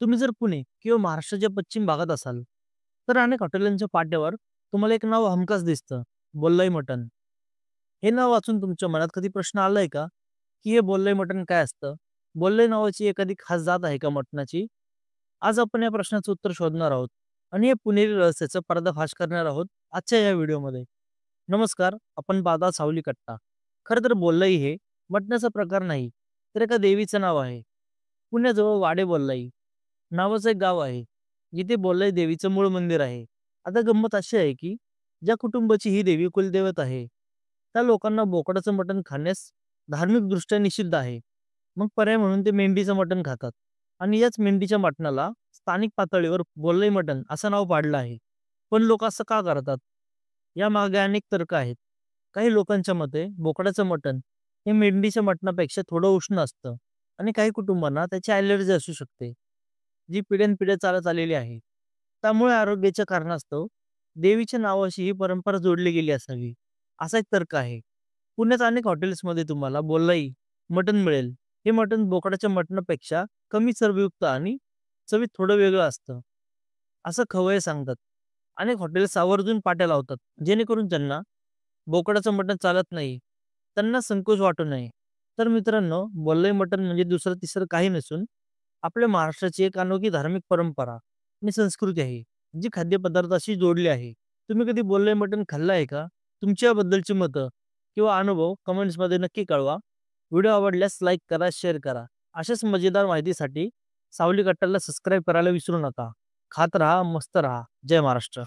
तुम्ही जर पुणे किंवा महाराष्ट्राच्या पश्चिम भागात असाल, तर अनेक हॉटेलांच्या पाट्यावर तुम्हाला एक नाव हमखास दिसतं, बोल्लाई मटण. हे नाव वाचून तुमच्या मनात कधी प्रश्न आलाय का, की हे बोल्लाई मटण काय असतं? बोल्लाई नावाची एखादी खास जात आहे का मटणाची? आज आपण या प्रश्नाचं उत्तर शोधणार आहोत आणि या पुणेरी रहस्याचा पर्दाफाश करणार आहोत आजच्या या व्हिडिओमध्ये. नमस्कार, आपण बादा सावली कट्टा. खरं तर बोल्लाई हे मटणाचा प्रकार नाही, तर एका देवीचं नाव आहे. पुण्याजवळ वाडे बोल्लाई नावाचं एक गाव आहे, जिथे बोल्लाई देवीचं मूळ मंदिर आहे. आता गंमत अशी आहे, की ज्या कुटुंबाची ही देवी कुलदैवत आहे, त्या लोकांना बोकडाचं मटण खाण्यास धार्मिकदृष्ट्या निषिद्ध आहे. मग पर्याय म्हणून ते मेंढीचं मटण खातात आणि याच मेंढीच्या मटणाला स्थानिक पातळीवर बोल्लाई मटण असं नाव पाडलं आहे. पण लोक असं का करतात? यामागे अनेक तर्क आहेत. काही लोकांच्या मते बोकडाचं मटण हे मेंढीच्या मटणापेक्षा थोडं उष्ण असतं आणि काही कुटुंबांना त्याची ॲलर्जी असू शकते, जी पिढ्यानपिढ्या चालत आलेली आहे. त्यामुळे आरोग्याच्या कारणास्तव देवीच्या नावाशी ही परंपरा जोडली गेली असावी, असा एक तर्क आहे. पुण्यात अनेक हॉटेल्समध्ये तुम्हाला बोल्लाई मटण मिळेल. हे मटण बोकडाच्या मटणापेक्षा कमी चरबीयुक्त आणि चवीत थोडं वेगळं असतं, असं खवय्ये सांगतात. अनेक हॉटेल्स आवर्जून पाट्या लावतात, जेणेकरून त्यांना बोकडाचं मटण चालत नाही, त्यांना संकोच वाटू नये. तर मित्रांनो, बोल्लाई मटण म्हणजे दुसरं-तिसरं काही नसून आपल्या महाराष्ट्राची एक अनोखी धार्मिक परंपरा आणि संस्कृती आहे, जी खाद्यपदार्थाशी जोडली आहे. तुम्ही कधी बोल्लाई मटण खाल्लं आहे का? तुमची याबद्दलची मतं किंवा अनुभव कमेंट्समध्ये नक्की कळवा. व्हिडिओ आवडल्यास लाईक करा, शेअर करा. अशाच मजेदार माहितीसाठी सावली कट्टाला सबस्क्राईब करायला विसरू नका. खात रहा, मस्त रहा. जय महाराष्ट्र.